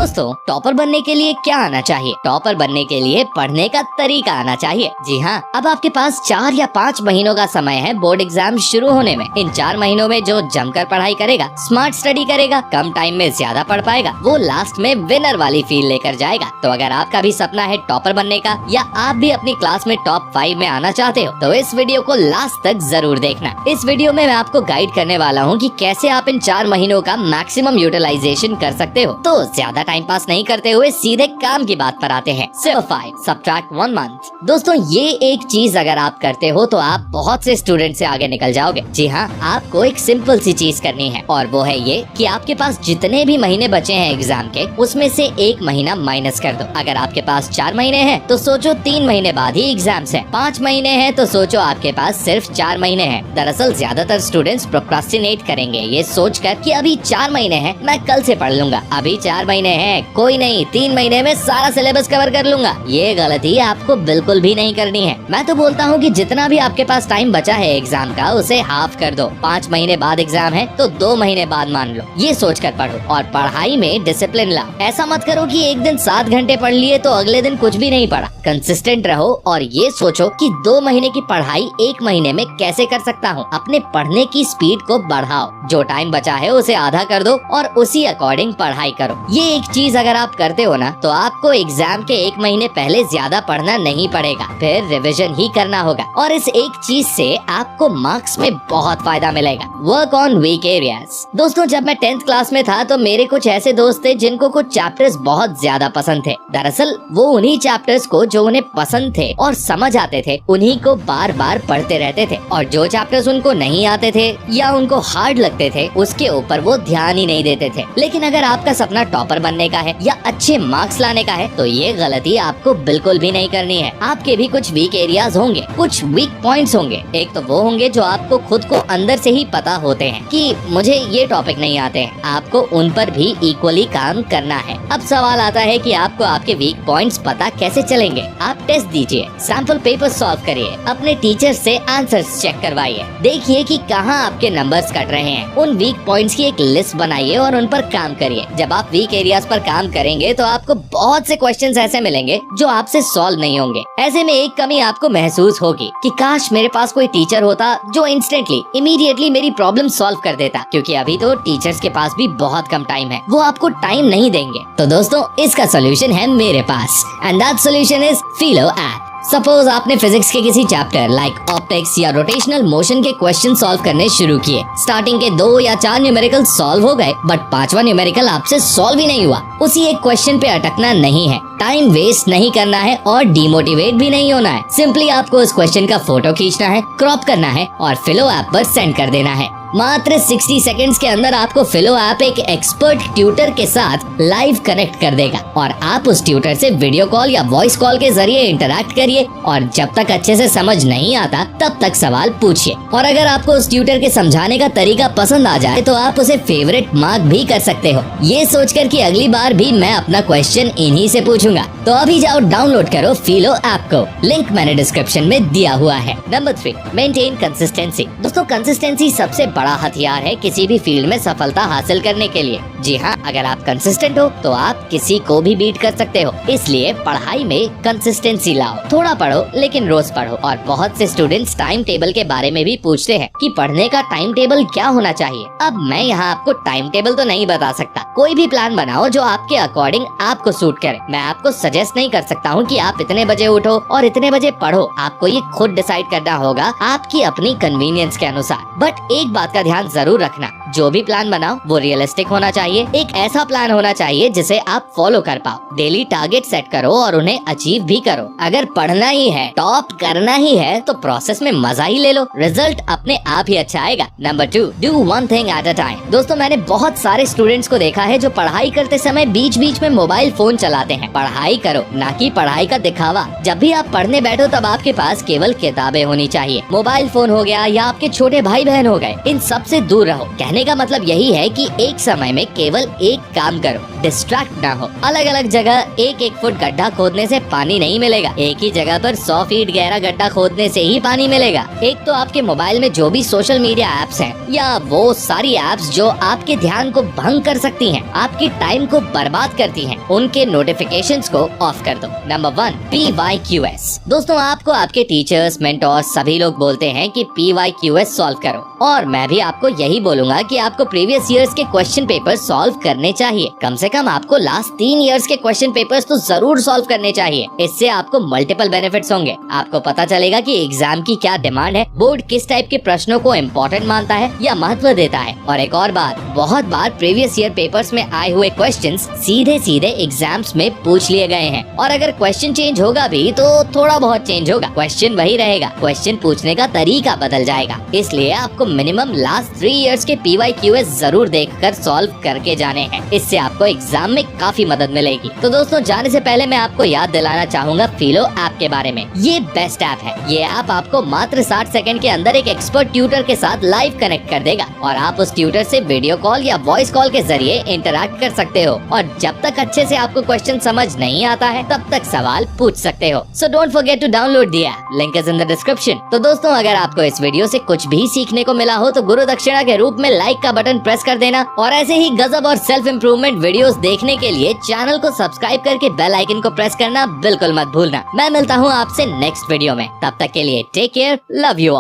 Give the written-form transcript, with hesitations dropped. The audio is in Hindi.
दोस्तों, टॉपर बनने के लिए क्या आना चाहिए? टॉपर बनने के लिए पढ़ने का तरीका आना चाहिए। जी हाँ, अब आपके पास 4 या 5 महीनों का समय है बोर्ड एग्जाम शुरू होने में। इन 4 महीनों में जो जमकर पढ़ाई करेगा, स्मार्ट स्टडी करेगा, कम टाइम में ज्यादा पढ़ पाएगा, वो लास्ट में विनर वाली फील लेकर जाएगा। तो अगर आपका भी सपना है टॉपर बनने का, या आप भी अपनी क्लास में टॉप 5 में आना चाहते हो, तो इस वीडियो को लास्ट तक जरूर देखना। इस वीडियो में मैं आपको गाइड करने वाला हूँ कि कैसे आप इन 4 महीनों का मैक्सिमम यूटिलाइजेशन कर सकते हो। तो ज्यादा टाइम पास नहीं करते हुए सीधे काम की बात पर आते हैं। 5 सब्ट्रैक्ट 1 मंथ। दोस्तों, ये एक चीज अगर आप करते हो तो आप बहुत से स्टूडेंट से आगे निकल जाओगे। जी हाँ, आपको एक सिंपल सी चीज करनी है, और वो है ये कि आपके पास जितने भी महीने बचे हैं एग्जाम के, उसमें से 1 महीना माइनस कर दो। अगर आपके पास 4 महीने हैं तो सोचो 3 महीने बाद ही एग्जाम्स है। 5 महीने हैं तो सोचो आपके पास सिर्फ 4 महीने हैं। दरअसल ज्यादातर स्टूडेंट्स प्रोक्रास्टिनेट करेंगे ये सोचकर कि अभी 4 महीने हैं, मैं कल से पढ़ लूंगा। अभी 4 महीने हैं, कोई नहीं, 3 महीने में सारा सिलेबस कवर कर लूंगा। ये गलती आपको बिल्कुल भी नहीं करनी है। मैं तो बोलता हूँ कि जितना भी आपके पास टाइम बचा है एग्जाम का, उसे हाफ कर दो। 5 महीने बाद एग्जाम है तो 2 महीने बाद मान लो। ये सोचकर पढ़ो और पढ़ाई में डिसिप्लिन लाओ। ऐसा मत करो कि एक दिन 7 घंटे पढ़ लिए तो अगले दिन कुछ भी नहीं पढ़ा। कंसिस्टेंट रहो और ये सोचो कि 2 महीने की पढ़ाई 1 महीने में कैसे कर सकता हूँ। अपने पढ़ने की स्पीड को बढ़ाओ। जो टाइम बचा है उसे आधा कर दो और उसी अकॉर्डिंग पढ़ाई करो। ये एक चीज अगर आप करते हो ना, तो आपको एग्जाम के 1 महीने पहले ज्यादा पढ़ना नहीं पड़ेगा, फिर रिवीजन ही करना होगा। और इस एक चीज से आपको मार्क्स में बहुत फायदा मिलेगा। Work on weak areas. दोस्तों, जब मैं 10th क्लास में था तो मेरे कुछ ऐसे दोस्त थे जिनको कुछ चैप्टर्स बहुत ज्यादा पसंद थे। दरअसल वो उन्हीं चैप्टर्स को जो उन्हें पसंद थे और समझ आते थे, उन्हीं को बार बार पढ़ते रहते थे। और जो चैप्टर्स उनको नहीं आते थे या उनको हार्ड लगते थे, उसके ऊपर वो ध्यान ही नहीं देते थे। लेकिन अगर आपका सपना टॉपर बनने का है या अच्छे मार्क्स लाने का है, तो ये गलती आपको बिल्कुल भी नहीं करनी है। आपके भी कुछ वीक एरियाज होंगे, कुछ वीक पॉइंट्स होंगे। एक तो वो होंगे जो आपको खुद को अंदर से ही पता होते हैं कि मुझे ये टॉपिक नहीं आते हैं। आपको उन पर भी इक्वली काम करना है। अब सवाल आता है कि आपको आपके वीक पॉइंट्स पता कैसे चलेंगे। आप टेस्ट दीजिए, सैंपल पेपर सॉल्व करिए, अपने टीचर से आंसर्स चेक करवाइए, देखिए कि कहाँ आपके नंबर्स कट रहे हैं। उन वीक पॉइंट्स की एक लिस्ट बनाइए और उन पर काम करिए। जब आप वीक एरियाज पर काम करेंगे तो आपको बहुत से क्वेश्चंस ऐसे मिलेंगे जो आपसे सॉल्व नहीं होंगे। ऐसे में एक कमी आपको महसूस होगी कि काश मेरे पास कोई टीचर होता जो इंस्टेंटली, इमीडिएटली मेरी प्रॉब्लम सॉल्व कर देता। क्योंकि अभी तो टीचर्स के पास भी बहुत कम टाइम है, वो आपको टाइम नहीं देंगे। तो दोस्तों, इसका सोल्यूशन है मेरे पास, and that solution is Filo app. Suppose आपने फिजिक्स के किसी चैप्टर लाइक ऑप्टिक्स या रोटेशनल मोशन के क्वेश्चन सॉल्व करने शुरू किए। स्टार्टिंग के 2 या 4 न्यूमेरिकल सॉल्व हो गए, बट 5वां न्यूमेरिकल आपसे सॉल्व ही नहीं हुआ। उसी एक क्वेश्चन पे अटकना नहीं है, टाइम वेस्ट नहीं करना है और डिमोटिवेट भी नहीं होना है। सिंपली आपको उस क्वेश्चन का फोटो खींचना है, क्रॉप करना है और फिलो ऐप पर सेंड कर देना है। मात्र 60 सेकंड्स के अंदर आपको फिलो ऐप एक एक्सपर्ट ट्यूटर के साथ लाइव कनेक्ट कर देगा और आप उस ट्यूटर से वीडियो कॉल या वॉइस कॉल के जरिए इंटरैक्ट करिए और जब तक अच्छे से समझ नहीं आता तब तक सवाल पूछिए। और अगर आपको उस ट्यूटर के समझाने का तरीका पसंद आ जाए तो आप उसे फेवरेट मार्क भी कर सकते हो, ये सोचकर कि अगली बार भी मैं अपना क्वेश्चन इन्हीं से पूछूंगा। तो अभी जाओ डाउनलोड करो फिलो ऐप को, लिंक मैंने डिस्क्रिप्शन में दिया हुआ है। Number 3, maintain consistency. दोस्तों, कंसिस्टेंसी सबसे बड़ा हथियार है किसी भी फील्ड में सफलता हासिल करने के लिए। जी हाँ, अगर आप कंसिस्टेंट हो तो आप किसी को भी बीट कर सकते हो। इसलिए पढ़ाई में कंसिस्टेंसी लाओ। थोड़ा पढ़ो लेकिन रोज पढ़ो। और बहुत से स्टूडेंट्स टाइम टेबल के बारे में भी पूछते हैं कि पढ़ने का टाइम टेबल क्या होना चाहिए। अब मैं यहाँ आपको टाइम टेबल तो नहीं बता सकता, कोई भी प्लान बनाओ जो आपके अकॉर्डिंग आपको सूट करे। मैं आपको सजेस्ट नहीं कर सकता हूँ कि आप इतने बजे उठो और इतने बजे पढ़ो। आपको ये खुद डिसाइड करना होगा आपकी अपनी कन्वीनियंस के अनुसार। बट एक बात का ध्यान जरूर रखना, जो भी प्लान बनाओ वो रियलिस्टिक होना चाहिए। एक ऐसा प्लान होना चाहिए जिसे आप फॉलो कर पाओ। डेली टारगेट सेट करो और उन्हें अचीव भी करो। अगर पढ़ना ही है, टॉप करना ही है, तो प्रोसेस में मजा ही ले लो, रिजल्ट अपने आप ही अच्छा आएगा। Number 2, do one thing at a time. दोस्तों, मैंने बहुत सारे स्टूडेंट्स को देखा है जो पढ़ाई करते समय बीच बीच में मोबाइल फोन चलाते हैं। पढ़ाई करो, ना कि पढ़ाई का दिखावा। जब भी आप पढ़ने बैठो तब आपके पास केवल किताबें होनी चाहिए। मोबाइल फोन हो गया या आपके छोटे भाई बहन हो गए, इन सब से दूर रहो। कहने का मतलब यही है कि एक समय में केवल एक काम करो। डिस्ट्रैक्ट ना हो। अलग अलग जगह एक एक फुट गड्ढा खोदने से पानी नहीं मिलेगा, एक ही जगह पर 100 फीट गहरा गड्ढा खोदने से ही पानी मिलेगा। एक तो आपके मोबाइल में जो भी सोशल मीडिया एप्स हैं या वो सारी एप्स जो आपके ध्यान को भंग कर सकती हैं, आपके टाइम को बर्बाद करती हैं, उनके नोटिफिकेशंस को ऑफ कर दो। Number 1, PYQS। दोस्तों, आपको आपके टीचर्स, मेंटोर्स सभी लोग बोलते हैं कि PYQS सॉल्व करो, और मैं भी आपको यही बोलूंगा कि आपको प्रीवियस ईयर्स के क्वेश्चन पेपर सॉल्व करने चाहिए। कम से कम आपको लास्ट 3 ईयर्स के क्वेश्चन पेपर्स तो जरूर सॉल्व करने चाहिए। इससे आपको मल्टीपल बेनिफिट्स होंगे। आपको पता चलेगा कि एग्जाम की क्या डिमांड है, बोर्ड किस टाइप के प्रश्नों को इम्पोर्टेंट मानता है या महत्व देता है। और एक और बात, बहुत बार प्रीवियस ईयर पेपर्स में आए हुए क्वेश्चंस सीधे सीधे एग्जाम्स में पूछ लिए गए हैं, और अगर क्वेश्चन चेंज होगा भी तो थोड़ा बहुत चेंज होगा, क्वेश्चन वही रहेगा, क्वेश्चन पूछने का तरीका बदल जाएगा। इसलिए आपको मिनिमम लास्ट 3 इयर्स के PYQS जरूर देखकर सॉल्व करके जाने हैं। इससे आपको एग्जाम में काफी मदद मिलेगी। तो दोस्तों, जाने से पहले मैं आपको याद दिलाना चाहूंगा फिलो ऐप के बारे में। ये बेस्ट ऐप है। ये ऐप आपको मात्र 60 सेकंड के अंदर एक एक्सपर्ट ट्यूटर के साथ लाइव कनेक्ट कर देगा, और आप उस ट्यूटर से वीडियो कॉल या वॉइस कॉल के जरिए इंटरैक्ट कर सकते हो। और जब तक अच्छे से आपको क्वेश्चन समझ नहीं आता है, तब तक सवाल पूछ सकते हो। So don't forget to download the app, link is in the description. तो दोस्तों, अगर आपको इस वीडियो से कुछ भी सीखने को मिला हो तो गुरु दक्षिणा के रूप में लाइक का बटन प्रेस कर देना, और ऐसे ही गजब और सेल्फ इम्प्रूवमेंट वीडियोस देखने के लिए चैनल को सब्सक्राइब करके बेल आइकन को प्रेस करना बिल्कुल मत भूलना। मैं मिलता हूँ आपसे नेक्स्ट वीडियो में, तब तक के लिए take care, love you all.